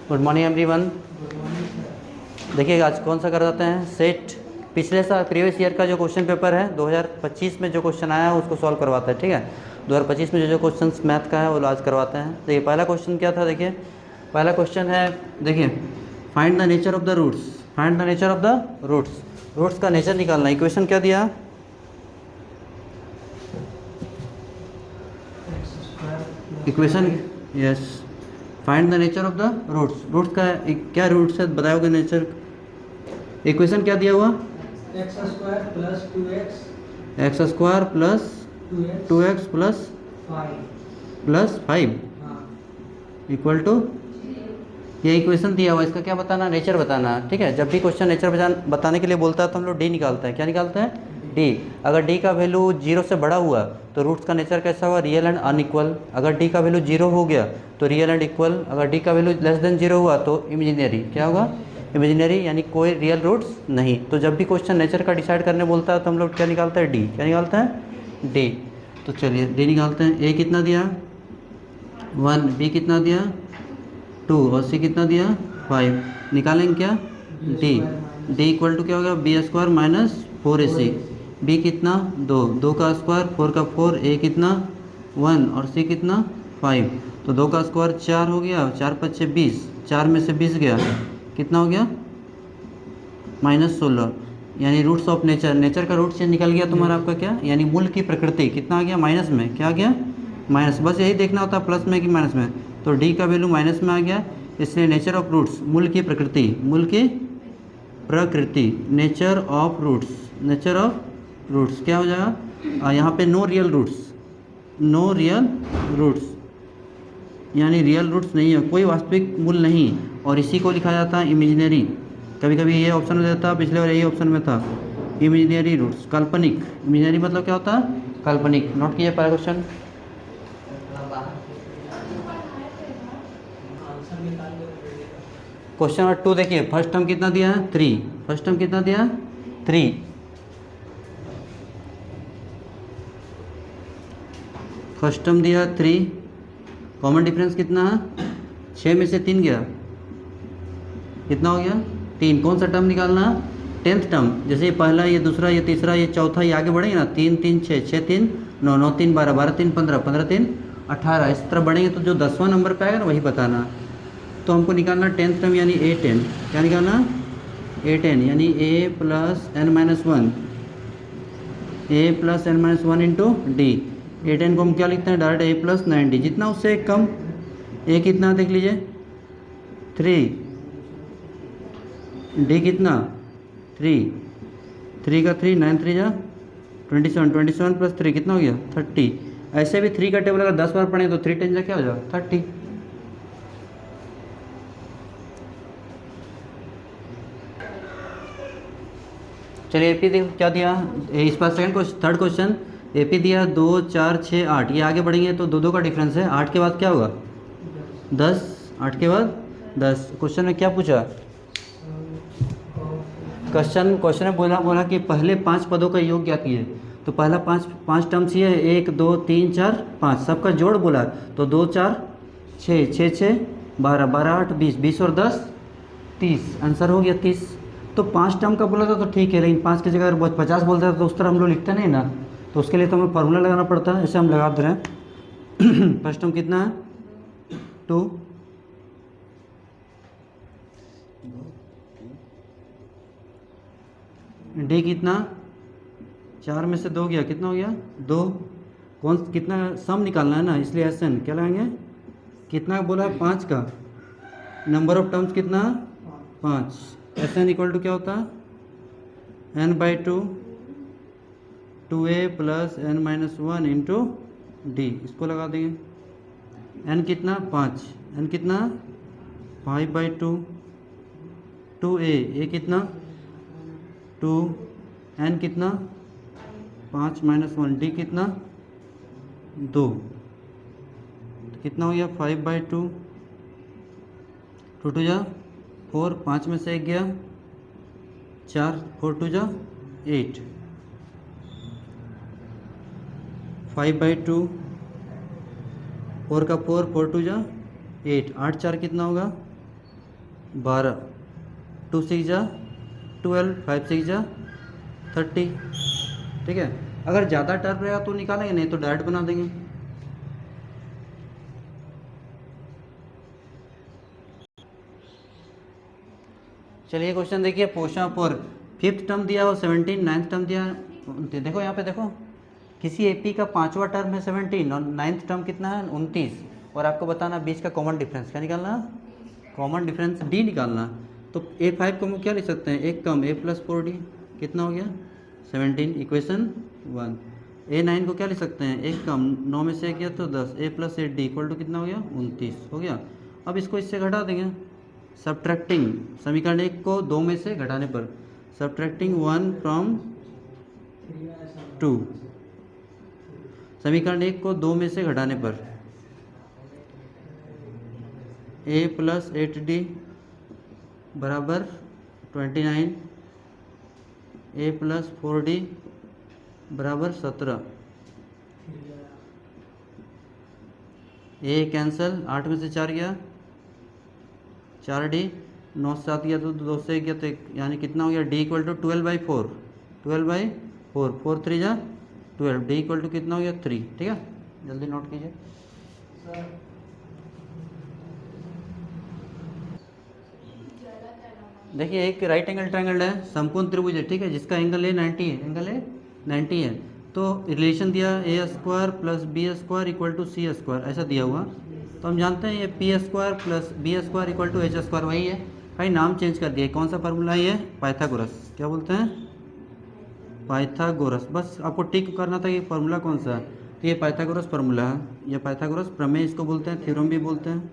Good morning everyone. देखिए आज कौन सा करवाते हैं सेट। पिछले साल प्रीवियस ईयर का जो क्वेश्चन पेपर है 2025 में जो क्वेश्चन आया है उसको सॉल्व करवाते हैं, ठीक है। 2025 में जो क्वेश्चन मैथ का है वो आज करवाते हैं। देखिए पहला क्वेश्चन क्या था, देखिए पहला क्वेश्चन है, देखिए find the nature of the roots. Find the nature of the roots, roots का नेचर निकालना। इक्वेशन क्या दिया, equation yes, find the nature of the roots. Roots का क्या रूट्स है बताओगे नेचर। इक्वेशन क्या दिया हुआ, x square plus 2x x square plus 2x plus 5 equal to, ये इक्वेशन दिया हुआ, इसका क्या बताना, नेचर बताना, ठीक है। जब भी क्वेश्चन नेचर बताने के लिए बोलता है तो हम लोग डी निकालते हैं। क्या निकालते हैं, डी। अगर डी का वैल्यू 0 से बड़ा हुआ तो रूट्स का नेचर कैसा हुआ, रियल एंड अनइक्वल। अगर डी का वैल्यू 0 हो गया तो रियल एंड इक्वल। अगर डी का वैल्यू लेस देन 0 हुआ तो इमेजिनरी। क्या होगा, इमेजिनरी, यानी कोई रियल रूट्स नहीं। तो जब भी क्वेश्चन नेचर का डिसाइड करने बोलता है तो हम लोग क्या निकालते हैं, डी। क्या निकालते हैं, डी। तो चलिए डी निकालते हैं। ए कितना दिया 1, बी कितना दिया 2 और सी कितना दिया 5। निकालेंगे क्या, डी। डी इक्वल टू क्या होगा, B square minus 4ac। B कितना 2, 2 का स्क्वायर 4 का 4, ए कितना 1 और सी कितना 5। तो 2 का स्क्वायर 4 हो गया, 4 5 20, 4 में से 20 गया, कितना हो गया -16। यानी रूट्स ऑफ नेचर, नेचर का रूट से निकल गया तुम्हारा आपका क्या, यानी मूल की प्रकृति कितना आ गया, माइनस में। क्या आ गया, माइनस। बस यही देखना होता है प्लस में कि माइनस में। तो डी का वैल्यू माइनस में आ गया, इसलिए नेचर ऑफ रूट्स, मूल की प्रकृति, मूल की प्रकृति, nature of roots, nature of roots क्या हो जाएगा, यहाँ पे no real roots, no real roots, यानी रियल रूट्स नहीं है, कोई वास्तविक मूल नहीं। और इसी को लिखा जाता है इमेजिनरी। कभी कभी ये ऑप्शन में देता, पिछले बार यही ऑप्शन में था, इमेजिनरी रूट्स, काल्पनिक। इमेजिनरी मतलब क्या होता है, काल्पनिक। नोट कीजिए पहला क्वेश्चन। क्वेश्चन नंबर 2 देखिए, फर्स्ट टर्म कितना दिया है 3। फर्स्ट टर्म कितना दिया है 3। फर्स्ट टर्म दिया 3, कॉमन डिफरेंस कितना है 6 में से 3 गया, कितना हो गया 3। कौन सा टर्म निकालना है, 10th टर्म। जैसे ये पहला, ये दूसरा, ये तीसरा, ये चौथा, ये आगे बढ़ेंगे ना, 3 3 6, 6 3 9, 9 3 12, 12 3 15, 15 3 18, इस तरह बढ़ेंगे तो जो 10वां नंबर पे आएगा ना वही बताना। तो हमको निकालना 10th टर्म यानी a10। क्या निकालना, a10 यानी a plus n minus 1, a plus n minus 1 into D. a10 को हम क्या लिखते हैं, डायरेक्ट a प्लस 9d, जितना उससे एक कम। a कितना देख लीजिए 3, डी कितना 3, 3 का 3, 9 3 जा 27, 27 प्लस 3 कितना हो गया 30। ऐसे भी 3 का टेबल अगर 10 बार पढ़ें तो 3 10 जा क्या हो जाएगा 30। चलिए एपी देखो क्या दिया इस पास, second question, third question. AP दिया 2 4 6 8, ये आगे बढ़ेंगे तो 2 2 का डिफरेंस है। 8 के बाद क्या होगा 10, 8 के बाद 10। क्वेश्चन में क्या पूछा, क्वेश्चन में बोला कि पहले 5 पदों का योग ज्ञात कीजिए। तो पहला 5 टर्म्स ये है, 1 2 3 4 5, सबका जोड़ बोला। तो 2 4 6, 6 6 12, 12 8 20, 20 और 10 30, आंसर हो गया 30। तो 5 टर्म का बोला था तो ठीक है, लेकिन 5 की जगह अगर 50 बोलता था तो उस तरह हम लोग लिखते नहीं ना, तो उसके लिए तो हमें फार्मूला लगाना पड़ता है। ऐसे हम लगा दे रहे हैं। फर्स्ट टर्म कितना है 2, डी कितना 4 में से 2 गया, कितना हो गया 2। कौन कितना सम निकालना है ना, इसलिए एस एन क्या लगाएंगे, कितना बोला है 5 का, नंबर ऑफ टर्म्स कितना 5। एस एन इक्वल टू क्या होता है n/2 2a plus n minus 1 into D. इसको लगा देंगे। n कितना 5, n कितना 5/2 2a, a कितना 2, n कितना 5 माइनस 1, डी कितना 2। तो कितना हो गया 5/2, 2 2 जा 4, 5 में से 1 गया 4, 4 2 जा 8, 5/2, 4 का 4, 4 2 जा 8, 8 4 कितना होगा 12, 2 6 जा 12, 5 6 जा 30, ठीक है। अगर ज़्यादा टर्म रहेगा तो निकालेंगे, नहीं तो डायरेक्ट बना देंगे। चलिए क्वेश्चन देखिए, पोषण पर फिफ्थ टर्म दिया हो 17, नाइन्थ टर्म दिया 29। देखो यहाँ पे देखो, किसी एपी का 5वां टर्म है 17 और नाइन्थ टर्म कितना है 29, और आपको बताना बीच का कॉमन डिफरेंस। क्या निकालना? कॉमन डिफरेंस डी निकालना। तो A5 को हम क्या लिख सकते हैं, एक कम A+4D कितना हो गया 17, इक्वेशन 1। A9 को क्या लिख सकते हैं, एक कम 9 में से किया तो 10, A+8D इक्वल टू कितना हो गया 29 हो गया। अब इसको इससे घटा देंगे, सब्ट्रैक्टिंग समीकरण 1 को 2 में से घटाने पर, सब्ट्रैक्टिंग 1 फ्रॉम 2, समीकरण 1 को 2 में से घटाने पर A+8D बराबर 29, A+4D बराबर 17, A कैंसिल, 8 में से 4 गया 4D, 9 से 7 गया तो 2 से गया तो यानी कितना हो गया D इक्वल टू 12/4, 12/4, 4 3 जा 12, D इक्वल टू कितना हो गया 3, ठीक है। जल्दी नोट कीजिए। देखिए एक राइट एंगल ट्रायंगल है, समकोण त्रिभुज है, ठीक है, जिसका एंगल है 90 है, एंगल है 90 है। तो रिलेशन दिया A² plus B² equal to C², ऐसा दिया हुआ। तो हम जानते हैं ये P² plus B² equal to H², वही है भाई। नाम चेंज कर दिया, कौन सा फार्मूला है ये, पाइथागोरस। क्या बोलते हैं, पाइथागोरस। बस आपको टिक करना था कि फार्मूला कौन सा है, तो ये पाइथागोरस फार्मूला है, ये पाइथागोरस प्रमेय इसको बोलते हैं, थ्योरम भी बोलते हैं,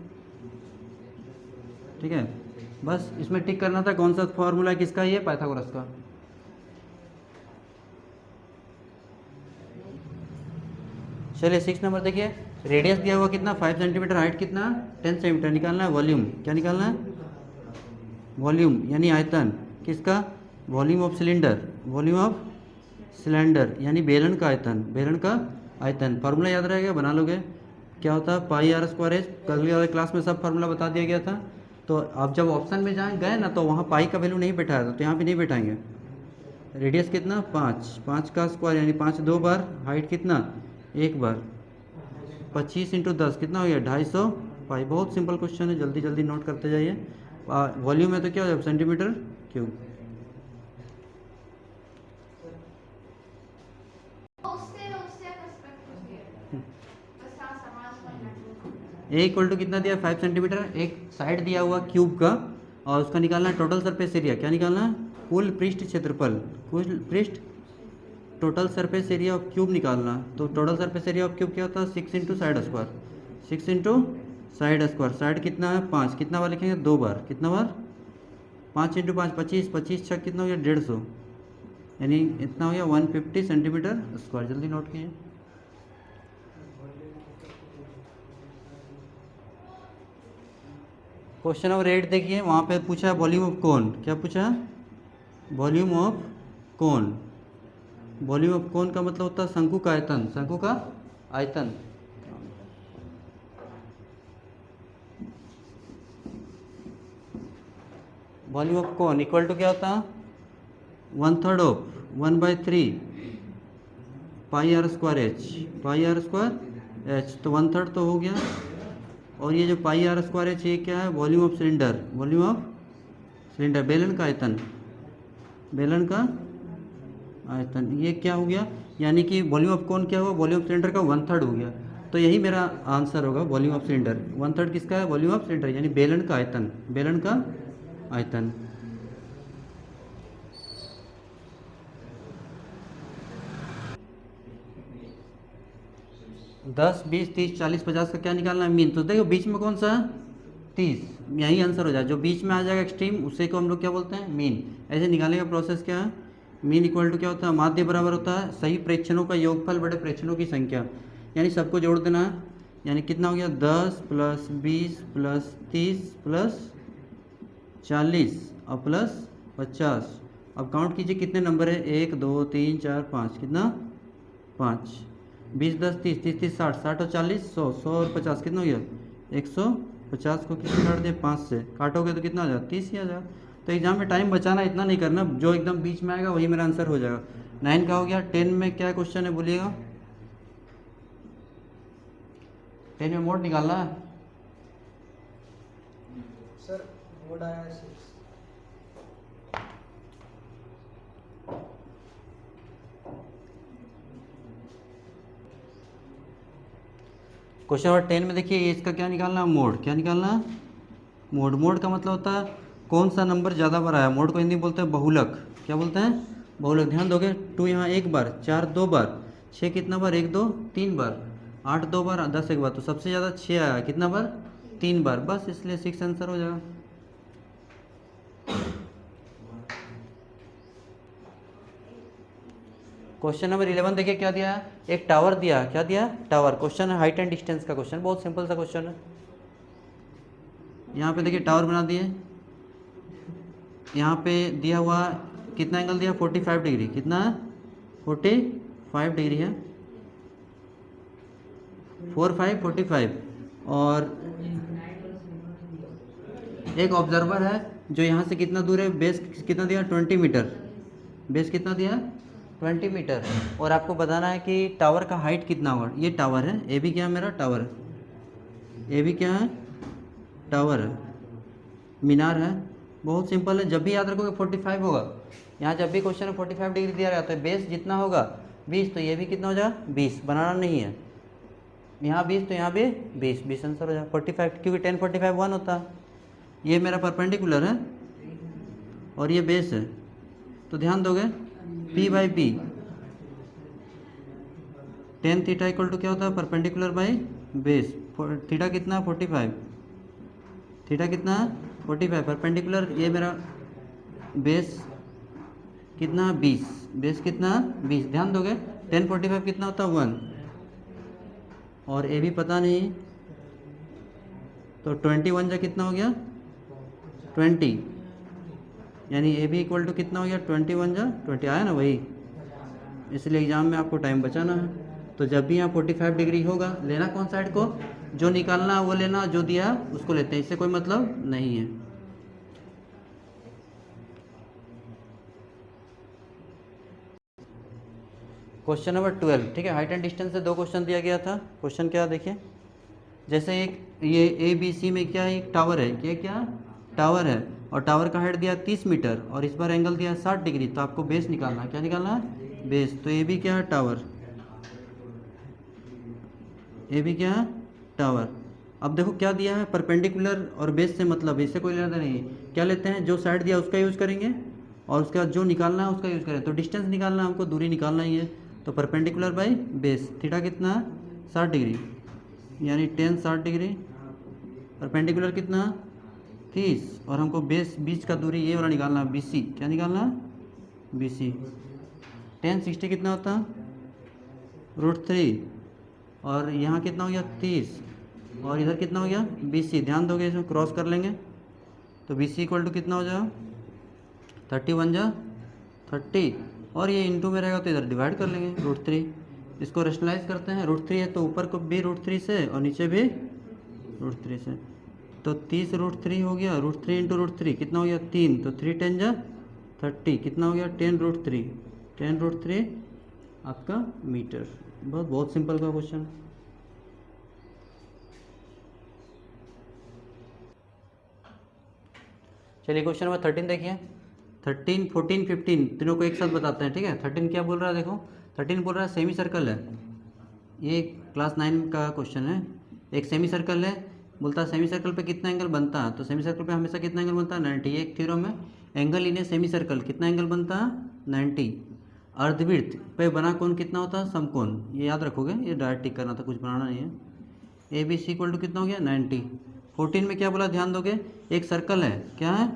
ठीक है। बस इसमें टिक करना था कौन सा फार्मूला है, किसका, ये पाइथागोरस का। चलिए 6 नंबर देखिए, रेडियस दिया हुआ कितना 5 सेंटीमीटर, हाइट कितना 10 सेंटीमीटर, निकालना है वॉल्यूम। क्या निकालना है, वॉल्यूम यानी आयतन किसका, volume of cylinder, volume of cylinder यानी बेलन का आयतन, बेलन का आयतन। फार्मूला याद रहेगा, बना लोगे। क्या होता है πr², कल वाले क्लास में सब फार्मूला बता दिया गया था। तो आप जब ऑप्शन में गए ना तो वहाँ पाई का वैल्यू नहीं बैठाया था, तो यहाँ पे नहीं बैठाएंगे। रेडियस कितना 5 का स्क्वायर यानी 5 2 बार, हाइट कितना 1 बार, 25 × 10 कितना हो गया 250 पाई। बहुत सिंपल क्वेश्चन है, जल्दी जल्दी नोट करते जाइए। वॉल्यूम में तो क्या हो जाए centimetre cube. A equal to कितना दिया 5 सेंटीमीटर, एक साइड दिया हुआ क्यूब का, और उसका निकालना है टोटल सरफेस एरिया। क्या निकालना है, कुल पृष्ठ क्षेत्रफल, कुल पृष्ठ, total surface area of cube निकालना। तो total surface area of cube क्या होता है 6 × side square, 6 × side square. Side कितना है 5, कितना बार लिखेंगे 2 बार, कितना बार 5 × 5 25, 25 छक कितना हो गया 150, यानी इतना हो गया 150 सेंटीमीटर स्क्वायर। जल्दी नोट कीजिए। क्वेश्चन नंबर 8 देखिए, वहाँ पे पूछा है वॉल्यूम ऑफ कोन। क्या पूछा है, volume of cone. Volume of कोन का मतलब होता है शंकु का आयतन, शंकु का आयतन। Volume of cone equal to क्या होता है 1/3 ऑफ 1/3 πr²h, πr²h, तो 1/3 तो हो गया। और ये जो πr²h ये क्या है, volume of cylinder, volume of cylinder, बेलन का आयतन, बेलन का आयतन। ये क्या हो गया, यानी कि वॉल्यूम ऑफ कोन क्या हुआ, वॉल्यूम ऑफ सिलेंडर का 1/3 हो गया। तो यही मेरा आंसर होगा, वॉल्यूम ऑफ सिलेंडर 1/3 किसका है, वॉल्यूम ऑफ सिलेंडर यानी बेलन का आयतन, बेलन का आयतन। दस 20 30 40 50 का क्या निकालना है मीन। तो देखो बीच में कौन सा है 30, यही आंसर हो जाए। जो बीच में आ जाएगा एक्सट्रीम उसे को हम लोग क्या बोलते हैं मीन। ऐसे निकालने का प्रोसेस क्या है, मीन इक्वल टू क्या होता है, माध्य बराबर होता है सही प्रेक्षणों का योगफल बड़े प्रेक्षणों की संख्या, यानी सबको जोड़ देना है। यानी कितना हो गया 10 + 20 + 30 + 40 और प्लस 50। अब काउंट कीजिए कितने नंबर है, 1 2 3 4 5, कितना 5, 20 10 30 30 30 60 60 और 40 100 100 और 50 कितना हो गया 50 को किससे काट दिया, 5 से काटोगे तो कितना आ जाएगा, 30 ही आ जाएगा। तो एग्जाम में टाइम बचाना इतना नहीं करना, जो एकदम बीच में आएगा वही मेरा आंसर हो जाएगा। 9 का हो गया। 10 में क्या क्वेश्चन है बोलिएगा, 10 में मोड निकालना है। सर मोड आया है 6। क्वेश्चन नंबर 10 में देखिए, इसका क्या निकालना है, मोड। क्या निकालना है, मोड। मोड का मतलब होता है कौन सा नंबर ज़्यादा बार आया। मोड को हिंदी में बोलते हैं बहुलक। क्या बोलते हैं, बहुलक। ध्यान दोगे, 2 यहाँ 1 बार, 4 2 बार, 6 कितना बार, 1 2 3 बार, 8 2 बार, 10 1 बार। तो सबसे ज़्यादा 6 आया, कितना बार, 3 बार, बस इसलिए 6 आंसर हो जाएगा। क्वेश्चन नंबर 11 देखिए क्या दिया है, एक टावर दिया है। क्या दिया है, टावर। क्वेश्चन है हाइट एंड डिस्टेंस का क्वेश्चन, बहुत सिंपल सा क्वेश्चन है। यहाँ पे देखिए टावर बना दिए, यहाँ पे दिया हुआ कितना एंगल दिया, 45 डिग्री। कितना है, 45 डिग्री है, 45। और एक ऑब्जर्वर है जो यहाँ से कितना दूर है, बेस कितना दिया, 20 मीटर। बेस कितना दिया, 20 मीटर। और आपको बताना है कि टावर का हाइट कितना होगा। ये टावर है, ए भी क्या है, मेरा टावर है। ए भी क्या है, टावर है, मीनार है। बहुत सिंपल है, जब भी याद रखोगे 45 होगा। यहाँ जब भी क्वेश्चन में 45 डिग्री दिया रहता है, बेस जितना होगा 20, तो ये भी कितना हो जाएगा, 20। बनाना नहीं है, यहाँ 20 तो यहाँ भी 20 आंसर हो जाएगा। 45, क्योंकि 10 45 1 होता है। ये मेरा परपेंडिकुलर है और ये बेस है, तो ध्यान दोगे P by P, tan theta equal to क्या होता है, परपेंडिकुलर बाई बेस। थीटा कितना, 45। थीटा कितना है, 45 परपेंडिकुलर। ये मेरा बेस कितना, 20। बेस कितना, 20। ध्यान दोगे 10 45 कितना होता है, 1। और ए भी पता नहीं, तो 21 जा कितना हो गया, 20। यानी ए भी इक्वल टू कितना हो गया, 21 जा 20 आया ना, वही। इसलिए एग्जाम में आपको टाइम बचाना है। तो जब भी यहाँ 45 डिग्री होगा, लेना कौन साइड को, जो निकालना वो लेना, जो दिया उसको लेते हैं, इससे कोई मतलब नहीं है। क्वेश्चन नंबर 12, ठीक है। हाइट एंड डिस्टेंस से 2 क्वेश्चन दिया गया था। क्वेश्चन क्या देखिए, जैसे एक ये ABC में क्या है, एक टावर है। क्या टावर है, और टावर का हाइट दिया 30 मीटर और इस बार एंगल दिया 60 डिग्री। तो आपको बेस निकालना है। क्या निकालना है, बेस। तो ये भी क्या है, टावर। ये भी क्या है, टावर। अब देखो क्या दिया है, परपेंडिकुलर और बेस से मतलब इससे कोई लेना नहीं है। क्या लेते हैं, जो साइड दिया उसका यूज़ करेंगे और उसके बाद जो निकालना है उसका यूज़ करें। तो डिस्टेंस निकालना है हमको, दूरी निकालना ही है। तो परपेंडिकुलर बाई बेस, थीटा कितना है, 60 डिग्री, यानी 10 60 डिग्री। परपेंडिकुलर कितना, 30। और हमको बेस बीच का दूरी ये वाला निकालना है, BC। क्या निकालना है, BC। 10 60 कितना होता है, √3। और यहाँ कितना हो गया, 30। और इधर कितना हो गया, BC। ध्यान दोगे, इसमें क्रॉस कर लेंगे तो BC इक्वल टू कितना हो जाएगा, 31 जा 30। और ये इंटू में रहेगा तो इधर डिवाइड कर लेंगे, √3। इसको रेशनलाइज करते हैं, √3 है तो ऊपर को भी √3 से और नीचे भी √3 से। तो 30 √3 हो गया, √3 इंटू √3 कितना हो गया, 3। तो 3 10 जा 30, कितना हो गया, 10 √3। 10 √3 आपका मीटर। बहुत सिंपल का क्वेश्चन। चलिए क्वेश्चन नंबर 13 देखिए। 13 14 15 तीनों को एक साथ बताते हैं, ठीक है। 13 क्या बोल रहा है, देखो 13 बोल रहा है सेमी सर्कल है। ये क्लास 9 का क्वेश्चन है। एक सेमी सर्कल है, बोलता है सेमी सर्कल पे कितना एंगल बनता है। तो सेमी सर्कल पे हमेशा कितना एंगल बनता है, 90। एक थ्योरम में angle in a semi circle कितना एंगल बनता है, 90। अर्धवृत्त पे बना कोण कितना होता है, समकोण। ये याद रखोगे, ये डायरेक्ट टिक करना था, कुछ बनाना नहीं है। ABC इक्वल टू कितना हो गया, 90। 14 में क्या बोला, ध्यान दोगे, एक सर्कल है। क्या है,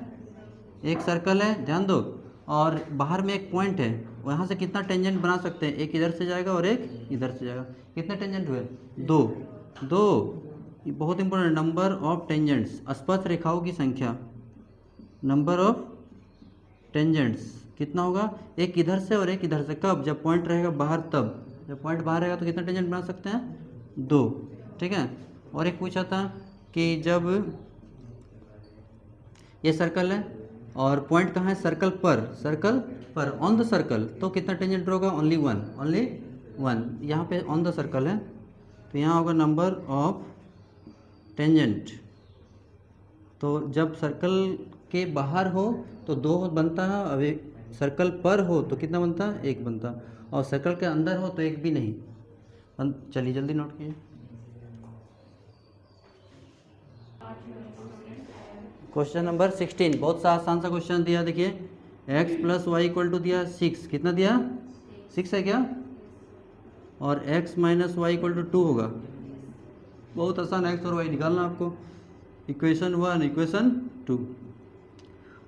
एक सर्कल है, ध्यान दो। और बाहर में एक पॉइंट है, वहाँ से कितना टेंजेंट बना सकते हैं, एक इधर से जाएगा और एक इधर से जाएगा। कितने टेंजेंट हुए, 2। ये बहुत इंपॉर्टेंट, नंबर ऑफ टेंजेंट्स, स्पर्श रेखाओं की संख्या, नंबर ऑफ टेंजेंट्स कितना होगा, एक इधर से और एक इधर से। कब, जब पॉइंट रहेगा बाहर, तब जब पॉइंट बाहर रहेगा तो कितना टेंजेंट बना सकते हैं, 2, ठीक है। और एक पूछा था कि जब ये सर्कल है और पॉइंट कहाँ है, सर्कल पर ऑन द सर्कल, तो कितना टेंजेंट ड्रॉ होगा, ओनली वन। यहाँ पे ऑन द सर्कल है तो यहाँ होगा नंबर ऑफ टेंजेंट। तो जब सर्कल के बाहर हो तो 2 बनता है, अभी सर्कल पर हो तो कितना बनता है, 1 बनता, और सर्कल के अंदर हो तो 1 भी नहीं। चलिए जल्दी नोट कीजिए। क्वेश्चन नंबर 16 बहुत सा आसान सा क्वेश्चन दिया, देखिए x + y = दिया 6, कितना दिया 6 है क्या, और x - y = 2 होगा। बहुत आसान, x और y निकालना आपको। इक्वेशन 1 इक्वेशन 2,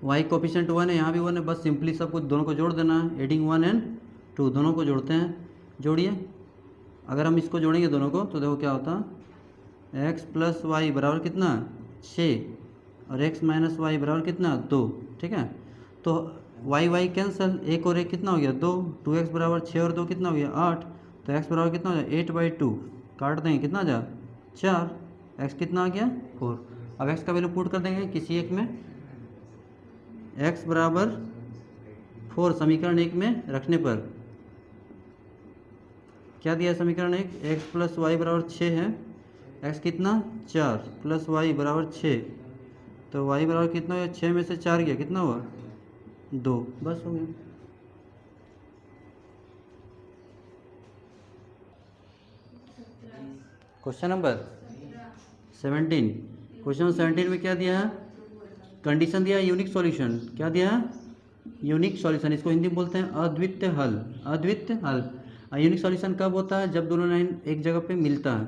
y कोफिशिएंट 1 है, यहाँ भी 1 है, बस सिंपली सब कुछ दोनों को जोड़ देना है। एडिंग 1 एंड 2 दोनों को जोड़ते हैं, जोड़िए। अगर हम इसको जोड़ेंगे दोनों को तो देखो क्या होता है, x + y बराबर कितना 6 और x - y बराबर कितना 2, ठीक है। तो y कैंसिल, 1 और 1 कितना हो गया 2, 2x बराबर 6 और 2 कितना हो गया 8, तो x बराबर कितना हो गया 8/2, काट देंगे कितना आ जा 4, x कितना आ गया 4। अब x का वैल्यू पुट कर देंगे किसी एक में, x बराबर 4 समीकरण 1 में रखने पर क्या दिया समीकरण 1, x + y बराबर 6 है, x कितना 4 + y बराबर 6, तो y बराबर कितना हुआ 6 में से 4 गया कितना हुआ 2, बस हो गया। क्वेश्चन नंबर 17, क्वेश्चन 17 में क्या दिया है, कंडीशन दिया है यूनिक सॉल्यूशन, क्या दिया है यूनिक सॉल्यूशन, इसको हिंदी में बोलते हैं अद्वितीय हल, अद्वितीय हल। यूनिक सॉल्यूशन कब होता है, जब दोनों लाइन एक जगह पे मिलता है,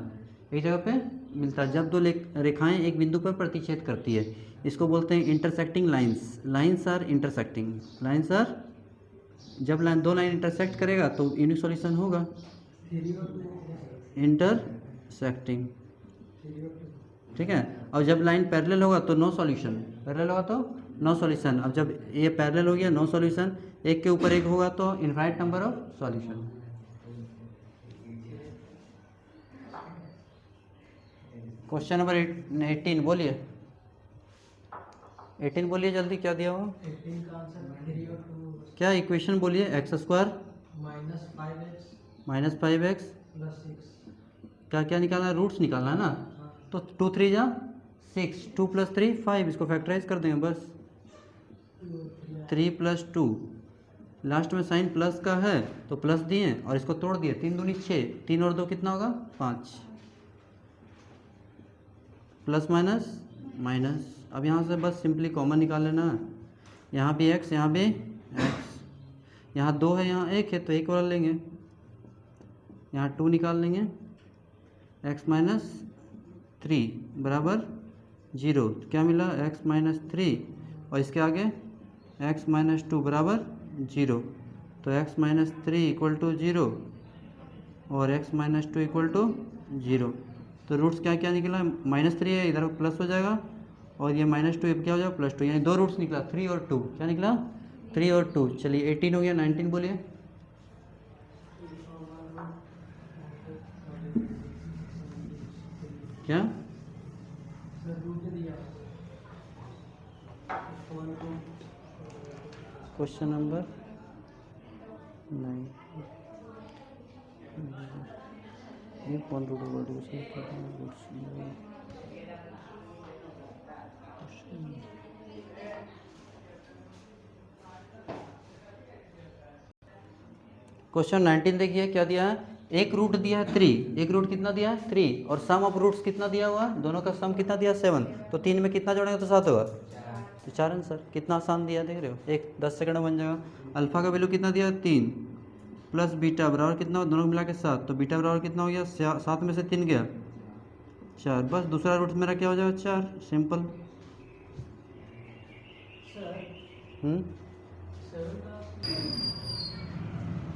एक जगह पे मिलता है, जब दो रेखाएं एक बिंदु पर प्रतिच्छेद करती है, इसको बोलते हैं intersecting lines, lines are intersecting, lines are, जब दो लाइन इंटरसेक्ट करेगा तो यूनिक सॉल्यूशन होगा इंटरसेक्टिंग, ठीक है। और जब लाइन पैरेलल होगा तो नो सॉल्यूशन, पैरेलल होगा तो नो सॉल्यूशन। अब जब ये पैरेलल हो गया नो सॉल्यूशन, एक के ऊपर एक होगा तो infinite number of solution. Question number 18 बोलिए, 18 बोलिए जल्दी, क्या दिया हुआ 18 का आंसर 3 और 2 क्या इक्वेशन बोलिए, x² -5x -5x + 6, क्या क्या निकालना है, रूट्स निकालना है ना, तो 2 3 जा 6, 2 + 3 5, इसको फैक्टराइज कर देंगे बस, 3 + 2, लास्ट में साइन प्लस का है तो प्लस दिए और इसको तोड़ दिए, 3 दूनी 6, 3 और 2 कितना होगा 5, प्लस माइनस माइनस। अब यहाँ से बस सिंपली कॉमन निकाल लेना है, यहाँ भी x यहाँ भी x, यहाँ 2 है यहाँ 1 है तो 1 वाला लेंगे, यहाँ 2 निकाल लेंगे, x - 3 बराबर 0, क्या मिला x - 3 और इसके आगे x - 2 बराबर 0, तो x - 3 = 0 और x - 2 = 0। तो रूट्स क्या क्या निकला, -3 है इधर प्लस हो जाएगा और ये -2 क्या हो जाएगा +2, यानी 2 रूट्स निकला 3 और 2, क्या निकला 3 और 2। चलिए 18 हो गया, 19 बोलिए, क्या क्वेश्चन नंबर 9, ये कौन रूट होगा, क्वेश्चन 19 देखिए क्या दिया है, एक रूट दिया है 3, एक रूट कितना दिया है 3 और सम ऑफ रूट्स कितना दिया हुआ, दोनों का सम कितना दिया 7, तो 3 में कितना जोड़ेंगे तो 7 होगा, तो 4 आंसर, कितना आसान दिया देख रहे हो, 10 सेकंड में बन जाएगा। अल्फा का वैल्यू कितना दिया 3 प्लस बीटा बराबर कितना हो, दोनों मिला के 7, तो बीटा बराबर कितना हो गया 7 में से 3 गया 4, बस दूसरा रूट मेरा क्या हो जाएगा 4, सिंपल।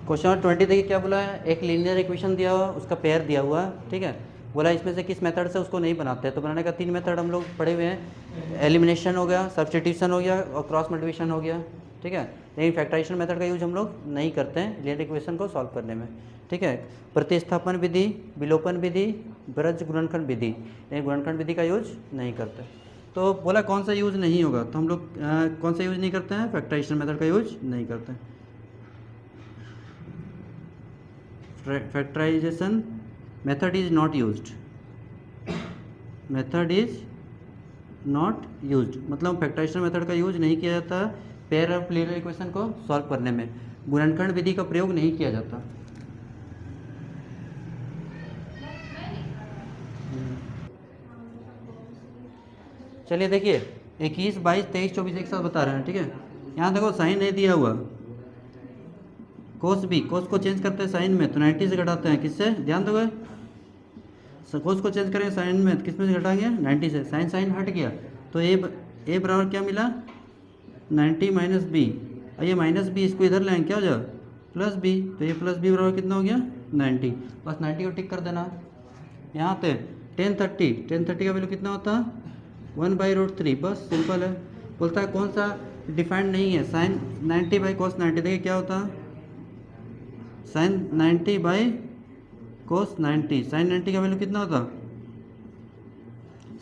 क्वेश्चन नंबर 20 देखिए क्या बोला है, एक लीनियर इक्वेशन दिया हुआ उसका पेयर दिया हुआ है, ठीक है, बोला इसमें से किस मेथड से उसको नहीं बनाते हैं, तो बनाने का 3 मेथड हम लोग पढ़े हुए हैं, एलिमिनेशन हो गया, सब्स्टिट्यूशन हो गया और क्रॉस मल्टीप्लिकेशन हो गया, ठीक है। लेकिन फैक्टराइजेशन मेथड का यूज हम लोग नहीं करते हैं लीनियर इक्वेशन को सॉल्व करने में, ठीक है। प्रतिस्थापन विधि, विलोपन विधि, ब्रज गुणनखंड विधि, लेकिन गुणनखंड विधि का यूज नहीं करते। तो बोला कौन सा यूज नहीं होगा, तो हम लोग कौन सा यूज नहीं करते हैं, फैक्टराइजेशन मेथड का यूज नहीं करते हैं। Factorisation method is not used, method is not used मतलब फैक्टराइजेशन मेथड का यूज नहीं किया जाता पेयर ऑफ लीनियर इक्वेशन को सॉल्व करने में, गुणनखंड विधि का प्रयोग नहीं किया जाता। चलिए देखिए 21, 22, 23, 24 एक साथ बता रहे हैं, ठीक है। यहाँ देखो साइन नहीं दिया हुआ, कोस भी, कोस को चेंज करते हैं साइन में तो 90 से घटाते हैं, किससे, ध्यान दोगे, कोस को चेंज करेंगे साइन में, किस में से घटाएंगे, 90 से, साइन साइन हट गया तो ए बराबर क्या मिला, 90 माइनस बी, और ये माइनस बी इसको इधर लाएंगे क्या हो जाए प्लस बी, तो ये प्लस बी बराबर कितना हो गया 90, बस 90 को टिक कर देना। यहाँ पे 1030 का वैल्यू कितना होता है 1/√3, बस सिंपल है। बोलता है कौन सा डिफाइंड नहीं है, साइन 90 बाई कोस 90, देखिए क्या होता है साइन 90 बाई कोस 90, साइन 90 का वैल्यू कितना होता,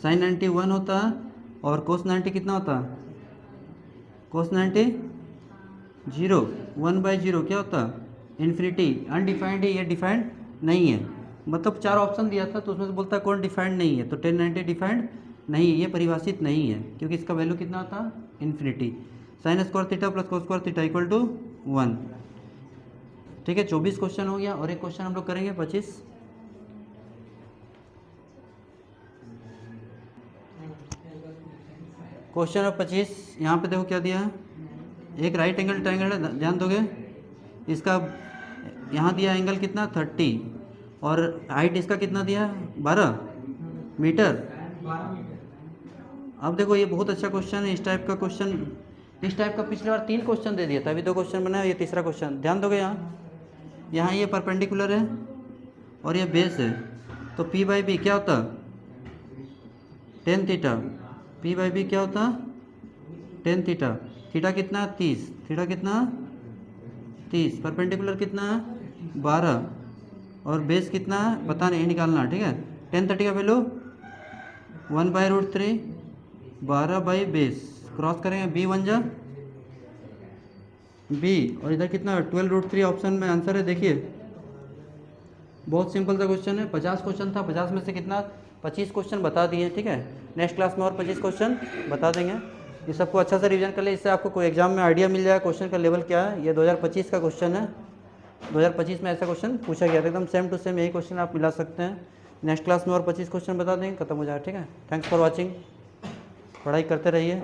साइन 90 1 होता है और कोस 90 कितना होता, कोस 90 0, 1/0 क्या होता इन्फिनिटी, अनडिफाइंड है, ये डिफाइंड नहीं है, मतलब 4 ऑप्शन दिया था तो उसमें से बोलता है कौन डिफाइंड नहीं है, तो 1090 डिफाइंड नहीं है, ये परिभाषित नहीं है क्योंकि इसका वैल्यू कितना होता infinity. Sine square theta plus cos square theta equal to 1, ठीक है। 24 क्वेश्चन हो गया और एक क्वेश्चन हम लोग करेंगे 25। क्वेश्चन नंबर 25, यहाँ पे देखो क्या दिया है, एक राइट एंगल ट्रायंगल है, ध्यान दोगे, इसका यहाँ दिया एंगल कितना 30 और हाइट इसका कितना दिया 12 मीटर। अब देखो ये बहुत अच्छा क्वेश्चन है, इस टाइप का क्वेश्चन, इस टाइप का पिछली बार 3 क्वेश्चन दे दिया था, अभी 2 क्वेश्चन बनाया, ये तीसरा क्वेश्चन, ध्यान दोगे। यहाँ ये परपेंडिकुलर है और ये बेस है, तो p/b क्या होता tan थीटा, p/b क्या होता tan थीटा, थीटा कितना 30, थीटा कितना 30, परपेंडिकुलर कितना 12 और बेस कितना पता नहीं निकालना, ठीक है। tan 30 का वैल्यू 1/√3, 12 बाई बेस, क्रॉस करेंगे b 1 जा b और इधर कितना 12√3 ऑप्शन में आंसर है। देखिए बहुत सिंपल सा क्वेश्चन है, 50 क्वेश्चन था, 50 में से कितना 25 क्वेश्चन बता दिए, ठीक है। नेक्स्ट क्लास में और 25 क्वेश्चन बता देंगे, ये सबको अच्छा से रिवीजन कर ले, इससे आपको कोई एग्जाम में आइडिया मिल जाएगा क्वेश्चन का लेवल क्या है। ये 2025 का क्वेश्चन है, 2025 में ऐसा क्वेश्चन पूछा गया था, एकदम सेम टू सेम यही क्वेश्चन आप मिला सकते हैं। नेक्स्ट क्लास में और 25 क्वेश्चन बता देंगे, खत्म हो जाए, ठीक है। थैंक्स फॉर वॉचिंग, पढ़ाई करते रहिए।